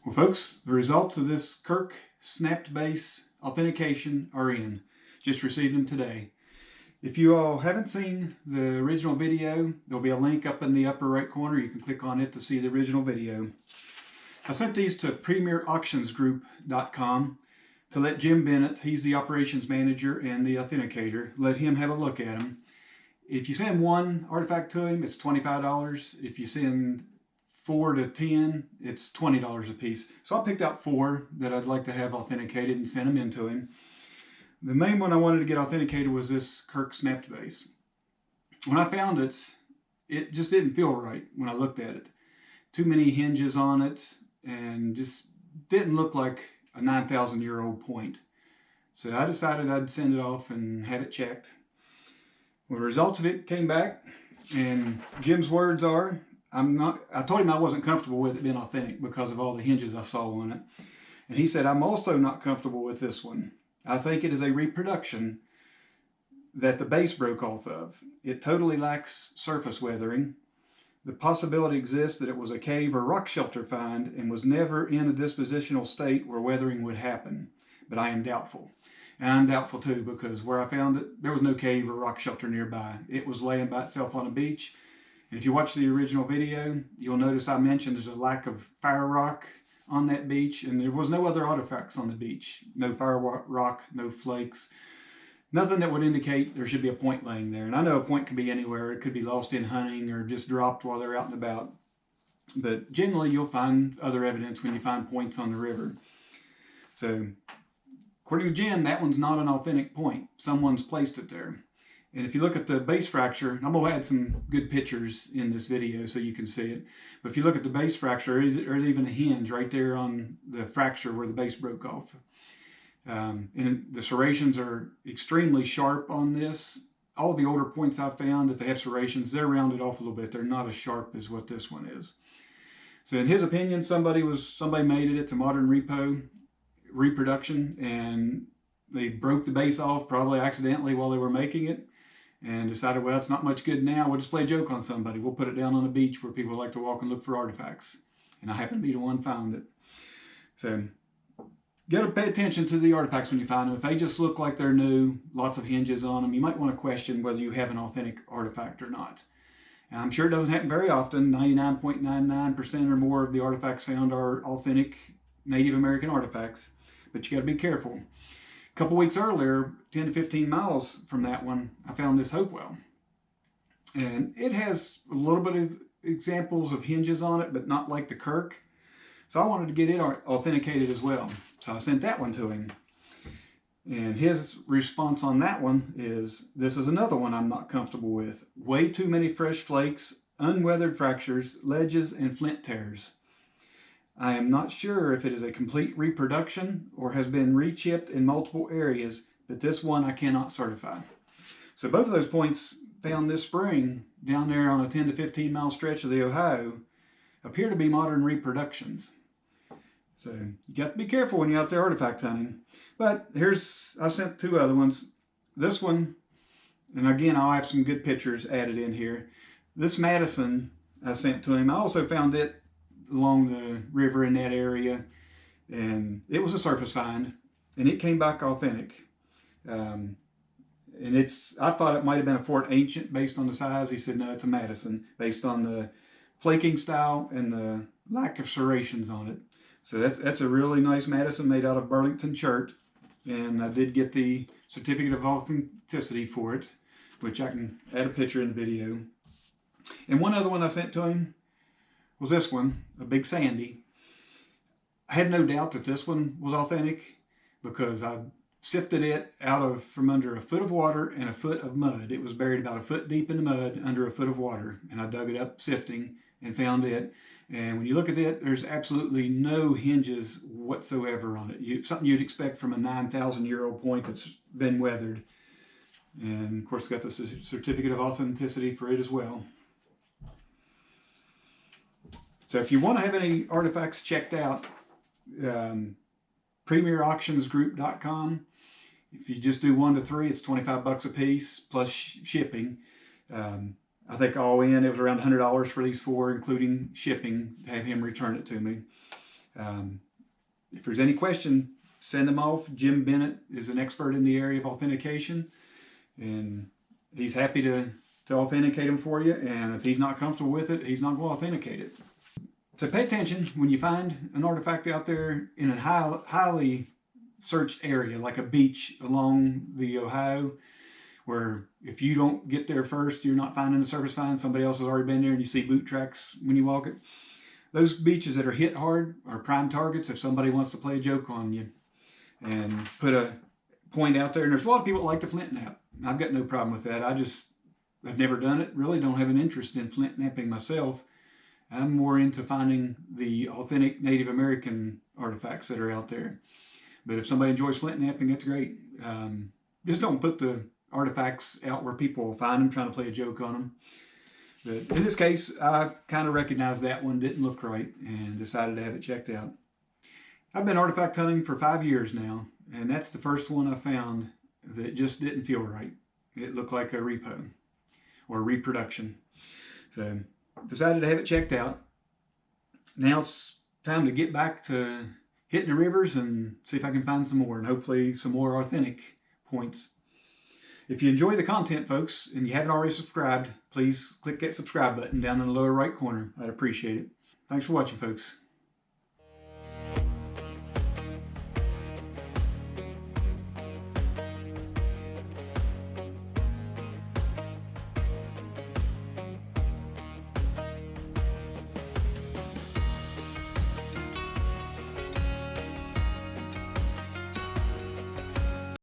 Well, folks, the results of this Kirk snapped base authentication are in. Just received them today. If you all haven't seen the original video, there'll be a link up in the upper right corner. You can click on it to see the original video. I sent these to premierauctionsgroup.com to let Jim Bennett, he's the operations manager and the authenticator, let him have a look at them. If you send one artifact to him, it's $25. If you send 4 to 10, it's $20 a piece. So I picked out 4 that I'd like to have authenticated and sent them in to him. The main one I wanted to get authenticated was this Kirk snapped base. When I found it, it just didn't feel right when I looked at it. Too many hinges on it and just didn't look like a 9,000-year-old point. So I decided I'd send it off and have it checked. Well, the results of it came back, and Jim's words are, I told him I wasn't comfortable with it being authentic because of all the hinges I saw on it. And he said, I'm also not comfortable with this one. I think it is a reproduction that the base broke off of. It totally lacks surface weathering. The possibility exists that it was a cave or rock shelter find and was never in a dispositional state where weathering would happen. But I am doubtful. And I'm doubtful too, because where I found it, there was no cave or rock shelter nearby. It was laying by itself on a beach. And if you watch the original video, you'll notice I mentioned there's a lack of fire rock on that beach, and there was no other artifacts on the beach. No fire rock, no flakes, nothing that would indicate there should be a point laying there. And I know a point could be anywhere. It could be lost in hunting or just dropped while they're out and about. But generally, you'll find other evidence when you find points on the river. So, according to Jim, that one's not an authentic point. Someone's placed it there. And if you look at the base fracture, I'm going to add some good pictures in this video so you can see it. But if you look at the base fracture, there's even a hinge right there on the fracture where the base broke off. And the serrations are extremely sharp on this. All the older points I've found, if they have serrations, they're rounded off a little bit. They're not as sharp as what this one is. So in his opinion, somebody made it. It's a modern reproduction, and they broke the base off probably accidentally while they were making it, and decided, well, it's not much good now. We'll just play a joke on somebody. We'll put it down on the beach where people like to walk and look for artifacts. And I happen to be the one found it. So, got to pay attention to the artifacts when you find them. If they just look like they're new, lots of hinges on them, you might want to question whether you have an authentic artifact or not. And I'm sure it doesn't happen very often. 99.99% or more of the artifacts found are authentic Native American artifacts. But you got to be careful. A couple weeks earlier, 10 to 15 miles from that one, I found this Hopewell. And it has a little bit of examples of hinges on it, but not like the Kirk. So I wanted to get it authenticated as well. So I sent that one to him. And his response on that one is, this is another one I'm not comfortable with. Way too many fresh flakes, unweathered fractures, ledges, and flint tears. I am not sure if it is a complete reproduction or has been rechipped in multiple areas, but this one I cannot certify. So both of those points found this spring down there on a 10 to 15 mile stretch of the Ohio appear to be modern reproductions. So you got to be careful when you're out there artifact hunting. But I sent 2 other ones. This one, and again, I'll have some good pictures added in here. This Madison I sent to him. I also found it along the river in that area, and it was a surface find, and it came back authentic. And I thought it might have been a Fort Ancient based on the size. He said, no, it's a Madison based on the flaking style and the lack of serrations on it. So that's a really nice Madison made out of Burlington chert, and I did get the certificate of authenticity for it, which I can add a picture in the video. And one other one I sent to him was this one, a big sandy. I had no doubt that this one was authentic because I sifted it from under a foot of water and a foot of mud. It was buried about a foot deep in the mud under a foot of water, and I dug it up sifting and found it. And when you look at it, there's absolutely no hinges whatsoever on it. Something you'd expect from a 9,000-year-old point that's been weathered. And of course, got the certificate of authenticity for it as well. So if you want to have any artifacts checked out, premierauctionsgroup.com. If you just do 1 to 3, it's $25 a piece plus shipping. I think all in, it was around $100 for these 4, including shipping, to have him return it to me. If there's any question, send them off. Jim Bennett is an expert in the area of authentication, and he's happy to authenticate them for you. And if he's not comfortable with it, he's not going to authenticate it. So pay attention when you find an artifact out there in a highly searched area, like a beach along the Ohio, where if you don't get there first, you're not finding a surface find. Somebody else has already been there and you see boot tracks when you walk it. Those beaches that are hit hard are prime targets if somebody wants to play a joke on you and put a point out there. And there's a lot of people that like to flint knap. I've got no problem with that. I've never done it. Really don't have an interest in flint knapping myself. I'm more into finding the authentic Native American artifacts that are out there. But if somebody enjoys flint knapping, that's great. Just don't put the artifacts out where people will find them trying to play a joke on them. But in this case, I kind of recognized that one didn't look right and decided to have it checked out. I've been artifact hunting for 5 years now, and that's the first one I found that just didn't feel right. It looked like a repo or reproduction. So decided to have it checked out. Now it's time to get back to hitting the rivers and see if I can find some more, and hopefully some more authentic points. If you enjoy the content, folks, and you haven't already subscribed, please click that subscribe button down in the lower right corner. I'd appreciate it. Thanks for watching, folks.